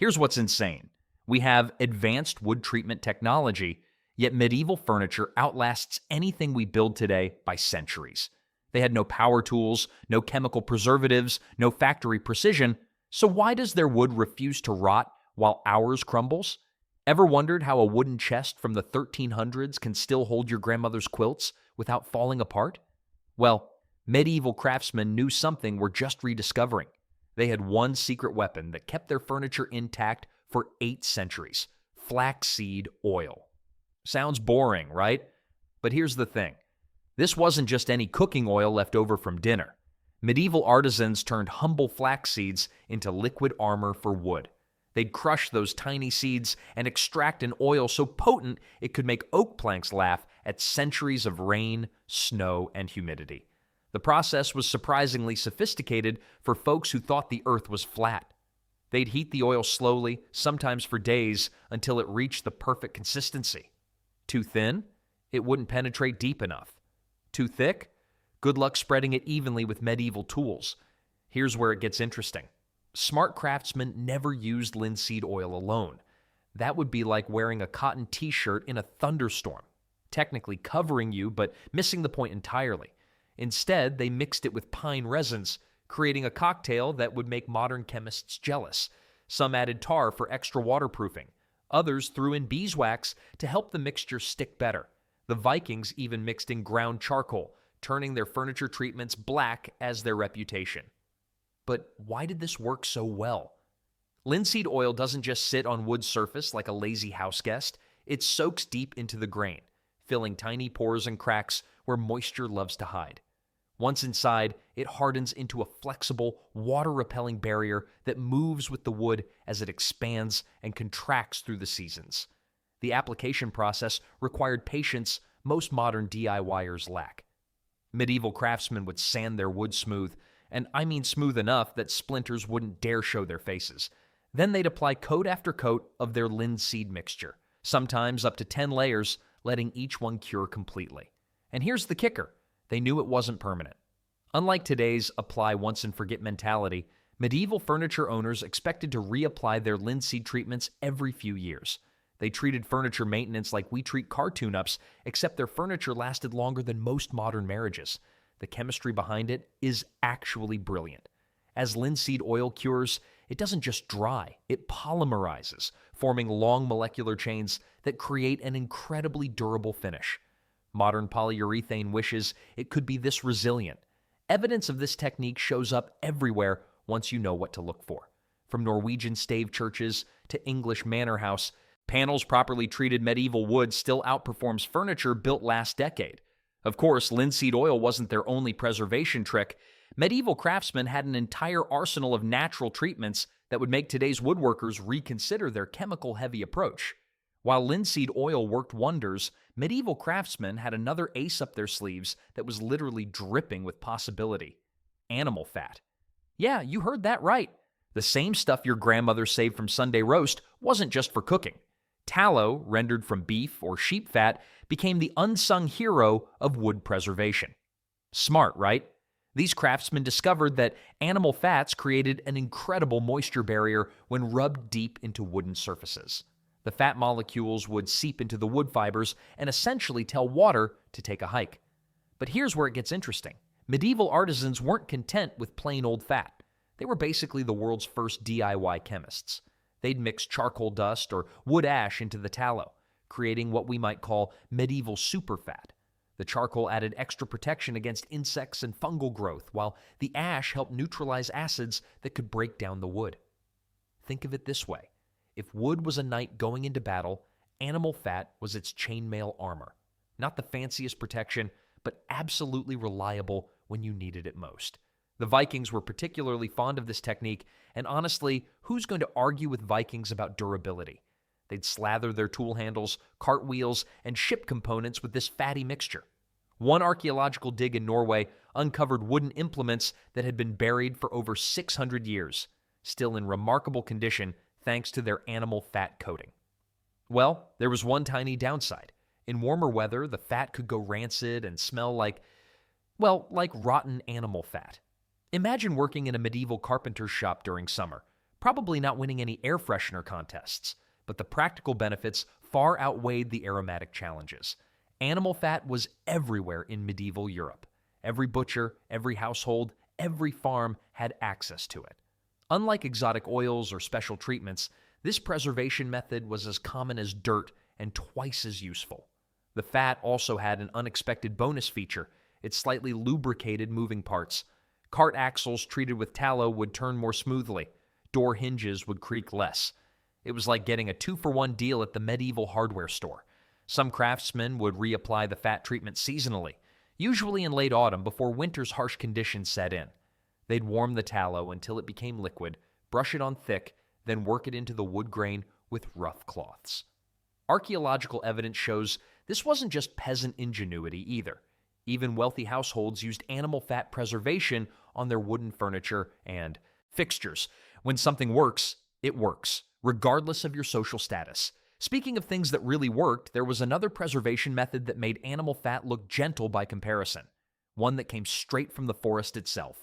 Here's what's insane. We have advanced wood treatment technology, yet medieval furniture outlasts anything we build today by centuries. They had no power tools, no chemical preservatives, no factory precision, so why does their wood refuse to rot while ours crumbles? Ever wondered how a wooden chest from the 1300s can still hold your grandmother's quilts without falling apart? Well, medieval craftsmen knew something we're just rediscovering. They had one secret weapon that kept their furniture intact for 8 centuries: flaxseed oil. Sounds boring, right? But here's the thing. This wasn't just any cooking oil left over from dinner. Medieval artisans turned humble flax seeds into liquid armor for wood. They'd crush those tiny seeds and extract an oil so potent it could make oak planks laugh at centuries of rain, snow, and humidity. The process was surprisingly sophisticated for folks who thought the earth was flat. They'd heat the oil slowly, sometimes for days, until it reached the perfect consistency. Too thin? It wouldn't penetrate deep enough. Too thick? Good luck spreading it evenly with medieval tools. Here's where it gets interesting. Smart craftsmen never used linseed oil alone. That would be like wearing a cotton t-shirt in a thunderstorm, technically covering you, but missing the point entirely. Instead, they mixed it with pine resins, creating a cocktail that would make modern chemists jealous. Some added tar for extra waterproofing. Others threw in beeswax to help the mixture stick better. The Vikings even mixed in ground charcoal, turning their furniture treatments black as their reputation. But why did this work so well? Linseed oil doesn't just sit on wood's surface like a lazy houseguest. It soaks deep into the grain, filling tiny pores and cracks where moisture loves to hide. Once inside, it hardens into a flexible, water-repelling barrier that moves with the wood as it expands and contracts through the seasons. The application process required patience most modern DIYers lack. Medieval craftsmen would sand their wood smooth, and I mean smooth enough that splinters wouldn't dare show their faces. Then they'd apply coat after coat of their linseed mixture, sometimes up to 10 layers, letting each one cure completely. And here's the kicker. They knew it wasn't permanent. Unlike today's apply-once-and-forget mentality, medieval furniture owners expected to reapply their linseed treatments every few years. They treated furniture maintenance like we treat car tune-ups, except their furniture lasted longer than most modern marriages. The chemistry behind it is actually brilliant. As linseed oil cures, it doesn't just dry, it polymerizes, forming long molecular chains that create an incredibly durable finish. Modern polyurethane wishes it could be this resilient. Evidence of this technique shows up everywhere once you know what to look for. From Norwegian stave churches to English manor house, panels properly treated medieval wood still outperforms furniture built last decade. Of course, linseed oil wasn't their only preservation trick. Medieval craftsmen had an entire arsenal of natural treatments that would make today's woodworkers reconsider their chemical-heavy approach. While linseed oil worked wonders, medieval craftsmen had another ace up their sleeves that was literally dripping with possibility: animal fat. Yeah, you heard that right. The same stuff your grandmother saved from Sunday roast wasn't just for cooking. Tallow, rendered from beef or sheep fat, became the unsung hero of wood preservation. Smart, right? These craftsmen discovered that animal fats created an incredible moisture barrier when rubbed deep into wooden surfaces. The fat molecules would seep into the wood fibers and essentially tell water to take a hike. But here's where it gets interesting. Medieval artisans weren't content with plain old fat. They were basically the world's first DIY chemists. They'd mix charcoal dust or wood ash into the tallow, creating what we might call medieval superfat. The charcoal added extra protection against insects and fungal growth, while the ash helped neutralize acids that could break down the wood. Think of it this way. If wood was a knight going into battle, animal fat was its chainmail armor. Not the fanciest protection, but absolutely reliable when you needed it most. The Vikings were particularly fond of this technique, and honestly, who's going to argue with Vikings about durability? They'd slather their tool handles, cartwheels, and ship components with this fatty mixture. One archaeological dig in Norway uncovered wooden implements that had been buried for over 600 years, still in remarkable condition thanks to their animal fat coating. Well, there was one tiny downside. In warmer weather, the fat could go rancid and smell like rotten animal fat. Imagine working in a medieval carpenter's shop during summer. probably not winning any air freshener contests, but the practical benefits far outweighed the aromatic challenges. Animal fat was everywhere in medieval Europe. Every butcher, every household, every farm had access to it. Unlike exotic oils or special treatments, this preservation method was as common as dirt and twice as useful. The fat also had an unexpected bonus feature. It slightly lubricated moving parts. Cart axles treated with tallow would turn more smoothly. Door hinges would creak less. It was like getting a 2-for-1 deal at the medieval hardware store. Some craftsmen would reapply the fat treatment seasonally, usually in late autumn before winter's harsh conditions set in. They'd warm the tallow until it became liquid, brush it on thick, then work it into the wood grain with rough cloths. Archaeological evidence shows this wasn't just peasant ingenuity either. Even wealthy households used animal fat preservation on their wooden furniture and fixtures. When something works, it works, regardless of your social status. Speaking of things that really worked, there was another preservation method that made animal fat look gentle by comparison, one that came straight from the forest itself.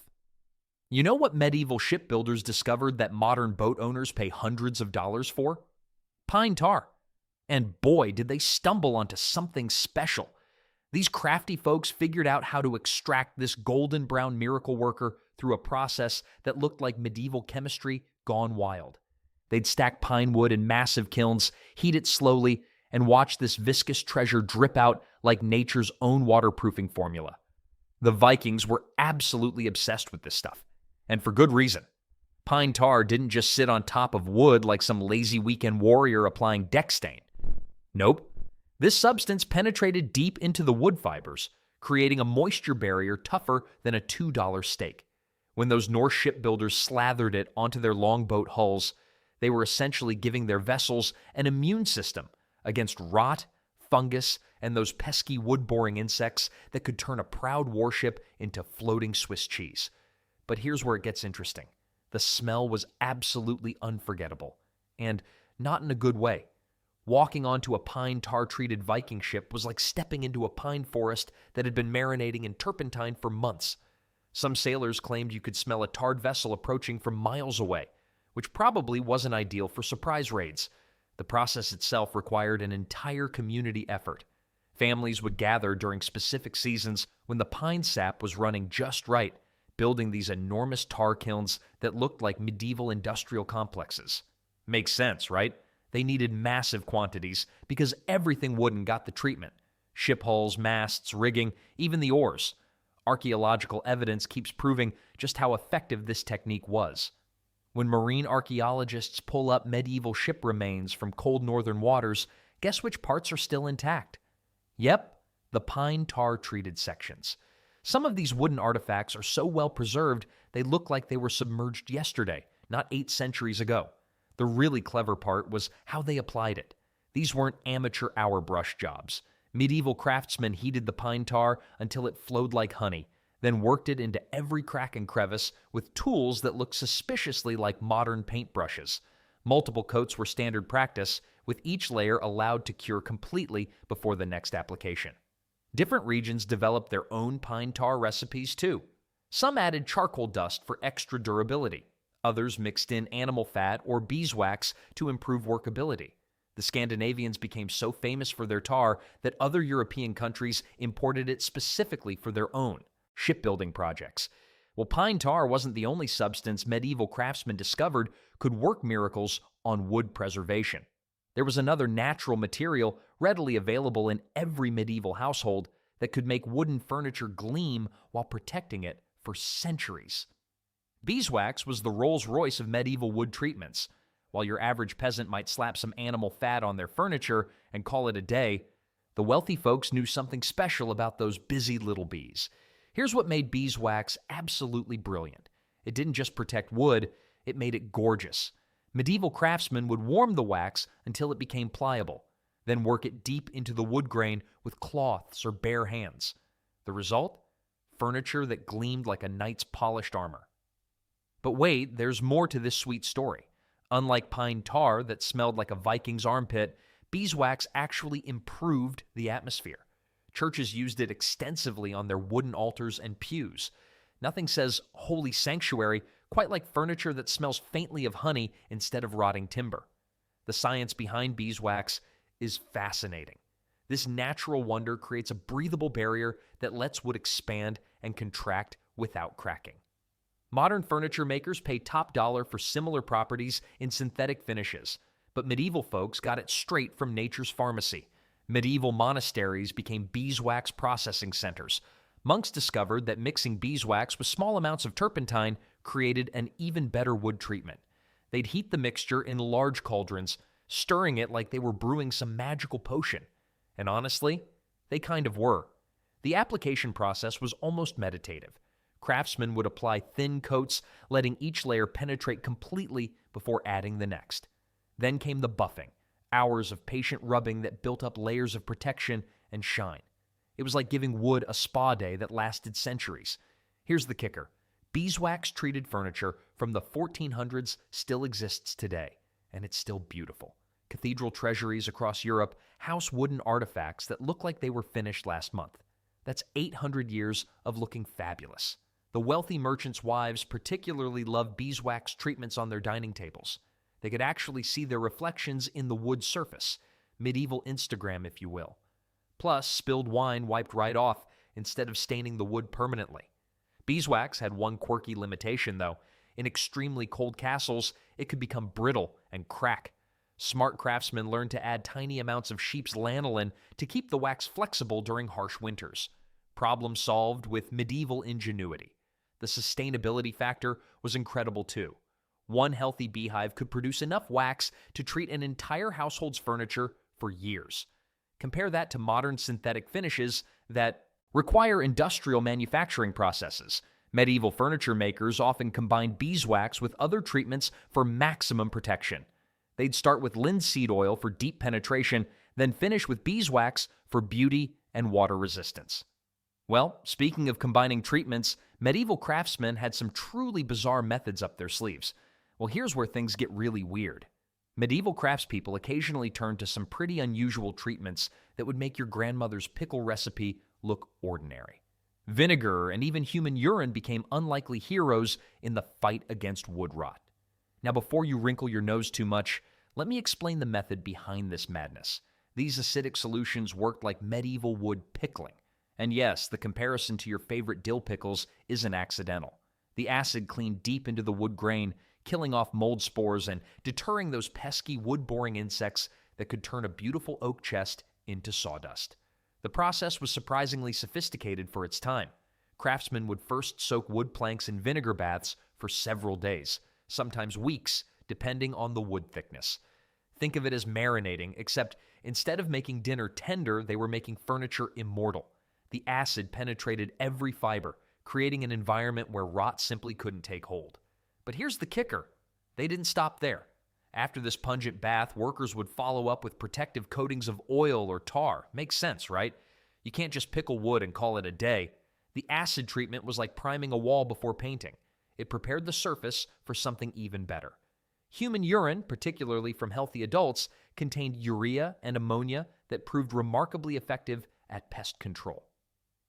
You know what medieval shipbuilders discovered that modern boat owners pay hundreds of dollars for? Pine tar. And boy, did they stumble onto something special. These crafty folks figured out how to extract this golden brown miracle worker through a process that looked like medieval chemistry gone wild. They'd stack pine wood in massive kilns, heat it slowly, and watch this viscous treasure drip out like nature's own waterproofing formula. The Vikings were absolutely obsessed with this stuff, and for good reason. Pine tar didn't just sit on top of wood like some lazy weekend warrior applying deck stain. Nope. This substance penetrated deep into the wood fibers, creating a moisture barrier tougher than a $2 steak. When those Norse shipbuilders slathered it onto their longboat hulls, they were essentially giving their vessels an immune system against rot, fungus, and those pesky wood-boring insects that could turn a proud warship into floating Swiss cheese. But here's where it gets interesting. The smell was absolutely unforgettable, and not in a good way. Walking onto a pine tar-treated Viking ship was like stepping into a pine forest that had been marinating in turpentine for months. Some sailors claimed you could smell a tarred vessel approaching from miles away, which probably wasn't ideal for surprise raids. The process itself required an entire community effort. Families would gather during specific seasons when the pine sap was running just right, building these enormous tar kilns that looked like medieval industrial complexes. Makes sense, right? They needed massive quantities because everything wooden got the treatment. Ship hulls, masts, rigging, even the oars. Archaeological evidence keeps proving just how effective this technique was. When marine archaeologists pull up medieval ship remains from cold northern waters, guess which parts are still intact? Yep, the pine tar-treated sections. Some of these wooden artifacts are so well preserved they look like they were submerged yesterday, not 8 centuries ago. The really clever part was how they applied it. These weren't amateur hour brush jobs. Medieval craftsmen heated the pine tar until it flowed like honey, then worked it into every crack and crevice with tools that looked suspiciously like modern paintbrushes. Multiple coats were standard practice, with each layer allowed to cure completely before the next application. Different regions developed their own pine tar recipes too. Some added charcoal dust for extra durability. Others mixed in animal fat or beeswax to improve workability. The Scandinavians became so famous for their tar that other European countries imported it specifically for their own shipbuilding projects. Well, pine tar wasn't the only substance medieval craftsmen discovered could work miracles on wood preservation. There was another natural material readily available in every medieval household that could make wooden furniture gleam while protecting it for centuries. Beeswax was the Rolls-Royce of medieval wood treatments. While your average peasant might slap some animal fat on their furniture and call it a day, the wealthy folks knew something special about those busy little bees. Here's what made beeswax absolutely brilliant. It didn't just protect wood, it made it gorgeous. Medieval craftsmen would warm the wax until it became pliable, then work it deep into the wood grain with cloths or bare hands. The result? Furniture that gleamed like a knight's polished armor. But wait, there's more to this sweet story. Unlike pine tar that smelled like a Viking's armpit, beeswax actually improved the atmosphere. Churches used it extensively on their wooden altars and pews. Nothing says holy sanctuary quite like furniture that smells faintly of honey instead of rotting timber. The science behind beeswax is fascinating. This natural wonder creates a breathable barrier that lets wood expand and contract without cracking. Modern furniture makers pay top dollar for similar properties in synthetic finishes, but medieval folks got it straight from nature's pharmacy. Medieval monasteries became beeswax processing centers. Monks discovered that mixing beeswax with small amounts of turpentine created an even better wood treatment. They'd heat the mixture in large cauldrons, stirring it like they were brewing some magical potion. And honestly, they kind of were. The application process was almost meditative. Craftsmen would apply thin coats, letting each layer penetrate completely before adding the next. Then came the buffing, hours of patient rubbing that built up layers of protection and shine. It was like giving wood a spa day that lasted centuries. Here's the kicker. Beeswax-treated furniture from the 1400s still exists today, and it's still beautiful. Cathedral treasuries across Europe house wooden artifacts that look like they were finished last month. That's 800 years of looking fabulous. The wealthy merchants' wives particularly loved beeswax treatments on their dining tables. They could actually see their reflections in the wood surface, medieval Instagram, if you will. Plus, spilled wine wiped right off instead of staining the wood permanently. Beeswax had one quirky limitation, though. In extremely cold castles, it could become brittle and crack. Smart craftsmen learned to add tiny amounts of sheep's lanolin to keep the wax flexible during harsh winters. Problem solved with medieval ingenuity. The sustainability factor was incredible too. One healthy beehive could produce enough wax to treat an entire household's furniture for years. Compare that to modern synthetic finishes that require industrial manufacturing processes. Medieval furniture makers often combined beeswax with other treatments for maximum protection. They'd start with linseed oil for deep penetration, then finish with beeswax for beauty and water resistance. Well, speaking of combining treatments, medieval craftsmen had some truly bizarre methods up their sleeves. Well, here's where things get really weird. Medieval craftspeople occasionally turned to some pretty unusual treatments that would make your grandmother's pickle recipe look ordinary. Vinegar and even human urine became unlikely heroes in the fight against wood rot. Now, before you wrinkle your nose too much, let me explain the method behind this madness. These acidic solutions worked like medieval wood pickling. And yes, the comparison to your favorite dill pickles isn't accidental. The acid cleaned deep into the wood grain, killing off mold spores and deterring those pesky wood-boring insects that could turn a beautiful oak chest into sawdust. The process was surprisingly sophisticated for its time. Craftsmen would first soak wood planks in vinegar baths for several days, sometimes weeks, depending on the wood thickness. Think of it as marinating, except instead of making dinner tender, they were making furniture immortal. The acid penetrated every fiber, creating an environment where rot simply couldn't take hold. But here's the kicker. They didn't stop there. After this pungent bath, workers would follow up with protective coatings of oil or tar. Makes sense, right? You can't just pickle wood and call it a day. The acid treatment was like priming a wall before painting. It prepared the surface for something even better. Human urine, particularly from healthy adults, contained urea and ammonia that proved remarkably effective at pest control.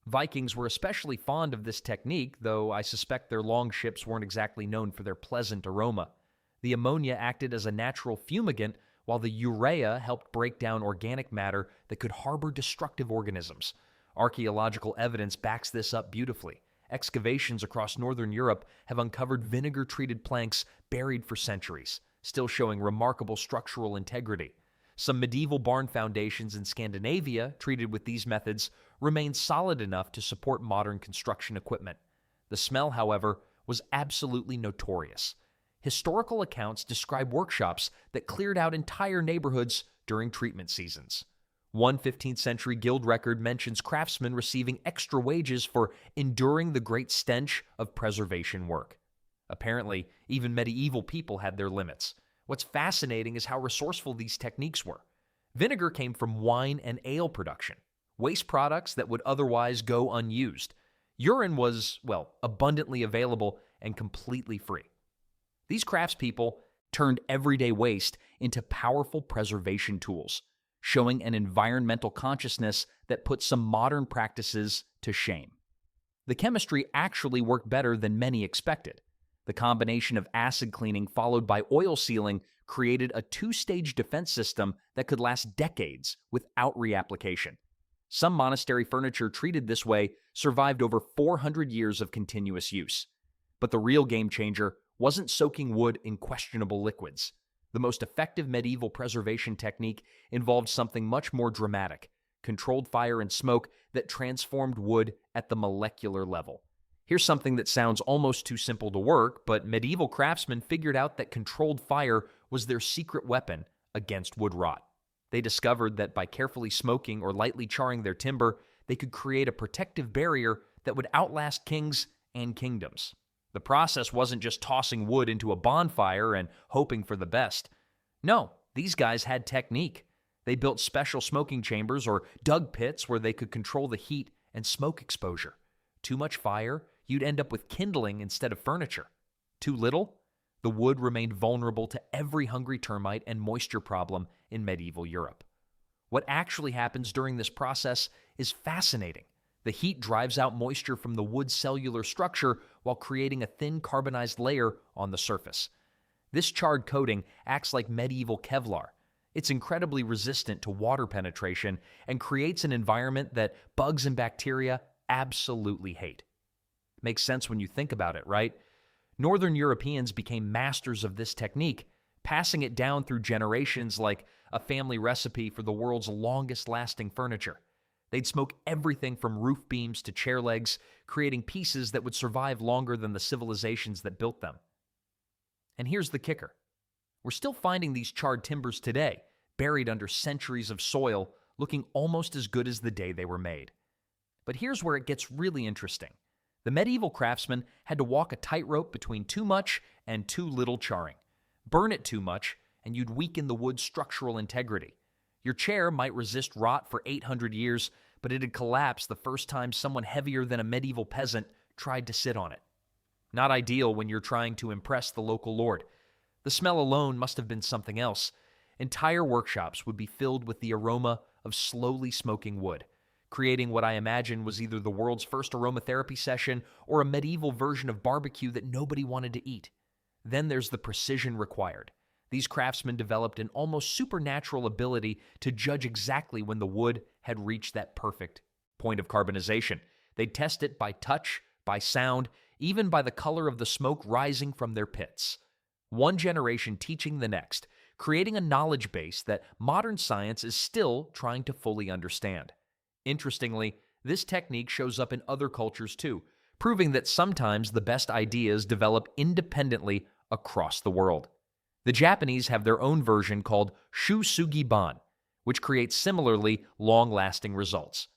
Vikings were especially fond of this technique, though I suspect their longships weren't exactly known for their pleasant aroma. The ammonia acted as a natural fumigant, while the urea helped break down organic matter that could harbor destructive organisms. Archaeological evidence backs this up beautifully. Excavations across northern Europe have uncovered vinegar-treated planks buried for centuries, still showing remarkable structural integrity. Some medieval barn foundations in Scandinavia, treated with these methods, remain solid enough to support modern construction equipment. The smell, however, was absolutely notorious. Historical accounts describe workshops that cleared out entire neighborhoods during treatment seasons. One 15th century guild record mentions craftsmen receiving extra wages for enduring the great stench of preservation work. Apparently, even medieval people had their limits. What's fascinating is how resourceful these techniques were. Vinegar came from wine and ale production, waste products that would otherwise go unused. Urine was, well, abundantly available and completely free. These craftspeople turned everyday waste into powerful preservation tools, showing an environmental consciousness that put some modern practices to shame. The chemistry actually worked better than many expected. The combination of acid cleaning followed by oil sealing created a two-stage defense system that could last decades without reapplication. Some monastery furniture treated this way survived over 400 years of continuous use. But the real game changer wasn't soaking wood in questionable liquids. The most effective medieval preservation technique involved something much more dramatic: controlled fire and smoke that transformed wood at the molecular level. Here's something that sounds almost too simple to work, but medieval craftsmen figured out that controlled fire was their secret weapon against wood rot. They discovered that by carefully smoking or lightly charring their timber, they could create a protective barrier that would outlast kings and kingdoms. The process wasn't just tossing wood into a bonfire and hoping for the best. No, these guys had technique. They built special smoking chambers or dug pits where they could control the heat and smoke exposure. Too much fire, you'd end up with kindling instead of furniture. Too little, the wood remained vulnerable to every hungry termite and moisture problem in medieval Europe. What actually happens during this process is fascinating. The heat drives out moisture from the wood's cellular structure while creating a thin carbonized layer on the surface. This charred coating acts like medieval Kevlar. It's incredibly resistant to water penetration and creates an environment that bugs and bacteria absolutely hate. Makes sense when you think about it, right? Northern Europeans became masters of this technique, passing it down through generations like a family recipe for the world's longest-lasting furniture. They'd smoke everything from roof beams to chair legs, creating pieces that would survive longer than the civilizations that built them. And here's the kicker. We're still finding these charred timbers today, buried under centuries of soil, looking almost as good as the day they were made. But here's where it gets really interesting. The medieval craftsmen had to walk a tightrope between too much and too little charring. Burn it too much, and you'd weaken the wood's structural integrity. Your chair might resist rot for 800 years, but it'd collapse the first time someone heavier than a medieval peasant tried to sit on it. Not ideal when you're trying to impress the local lord. The smell alone must have been something else. Entire workshops would be filled with the aroma of slowly smoking wood, creating what I imagine was either the world's first aromatherapy session or a medieval version of barbecue that nobody wanted to eat. Then there's the precision required. These craftsmen developed an almost supernatural ability to judge exactly when the wood had reached that perfect point of carbonization. They'd test it by touch, by sound, even by the color of the smoke rising from their pits. One generation teaching the next, creating a knowledge base that modern science is still trying to fully understand. Interestingly, this technique shows up in other cultures too, proving that sometimes the best ideas develop independently across the world. The Japanese have their own version called Shusugi-ban, which creates similarly long-lasting results.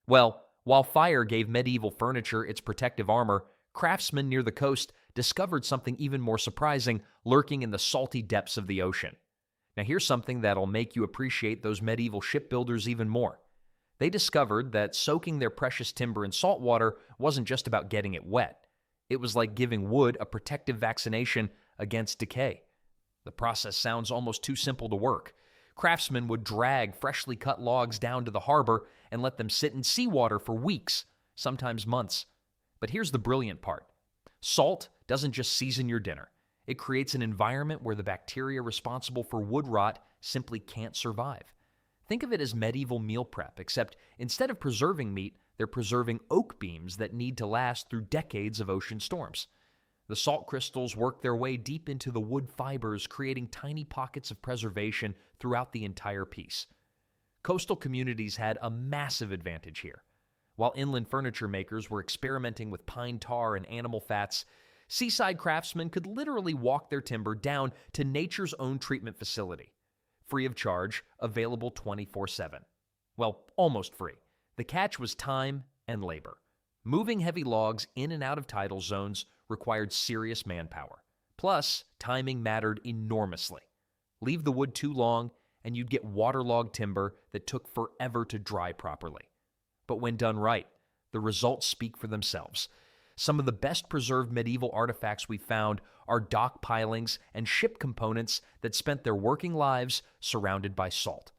Well, while fire gave medieval furniture its protective armor, craftsmen near the coast discovered something even more surprising lurking in the salty depths of the ocean. Now here's something that'll make you appreciate those medieval shipbuilders even more. They discovered that soaking their precious timber in salt water wasn't just about getting it wet. It was like giving wood a protective vaccination against decay. The process sounds almost too simple to work. Craftsmen would drag freshly cut logs down to the harbor and let them sit in seawater for weeks, sometimes months. But here's the brilliant part. Salt doesn't just season your dinner. It creates an environment where the bacteria responsible for wood rot simply can't survive. Think of it as medieval meal prep, except instead of preserving meat, they're preserving oak beams that need to last through decades of ocean storms. The salt crystals work their way deep into the wood fibers, creating tiny pockets of preservation throughout the entire piece. Coastal communities had a massive advantage here. While inland furniture makers were experimenting with pine tar and animal fats, seaside craftsmen could literally walk their timber down to nature's own treatment facility. Free of charge, available 24/7. Well, almost free. The catch was time and labor. Moving heavy logs in and out of tidal zones required serious manpower. Plus, timing mattered enormously. Leave the wood too long, and you'd get waterlogged timber that took forever to dry properly. But when done right, the results speak for themselves. Some of the best preserved medieval artifacts we found are dock pilings and ship components that spent their working lives surrounded by salt.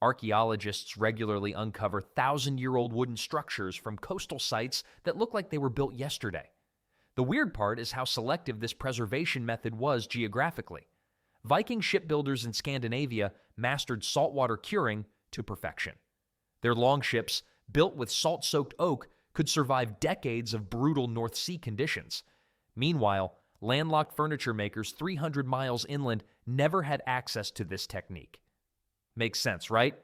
Archaeologists regularly uncover 1,000-year-old wooden structures from coastal sites that look like they were built yesterday. The weird part is how selective this preservation method was geographically. Viking shipbuilders in Scandinavia mastered saltwater curing to perfection. Their longships, built with salt-soaked oak, could survive decades of brutal North Sea conditions. Meanwhile, landlocked furniture makers 300 miles inland never had access to this technique. Makes sense, right?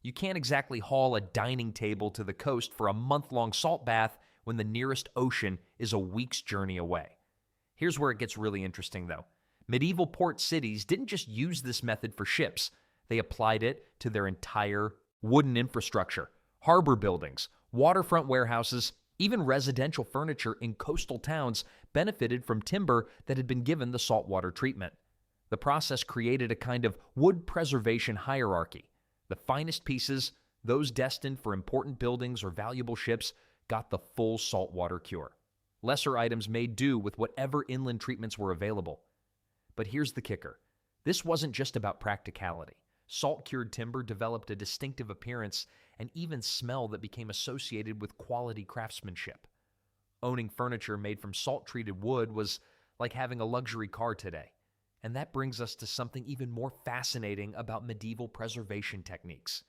You can't exactly haul a dining table to the coast for a month-long salt bath when the nearest ocean is a week's journey away. Here's where it gets really interesting, though. Medieval port cities didn't just use this method for ships. They applied it to their entire wooden infrastructure, harbor buildings, waterfront warehouses, even residential furniture in coastal towns benefited from timber that had been given the saltwater treatment. The process created a kind of wood preservation hierarchy. The finest pieces, those destined for important buildings or valuable ships, got the full saltwater cure. Lesser items made do with whatever inland treatments were available. But here's the kicker. This wasn't just about practicality. Salt-cured timber developed a distinctive appearance and even smell that became associated with quality craftsmanship. Owning furniture made from salt-treated wood was like having a luxury car today. And that brings us to something even more fascinating about medieval preservation techniques.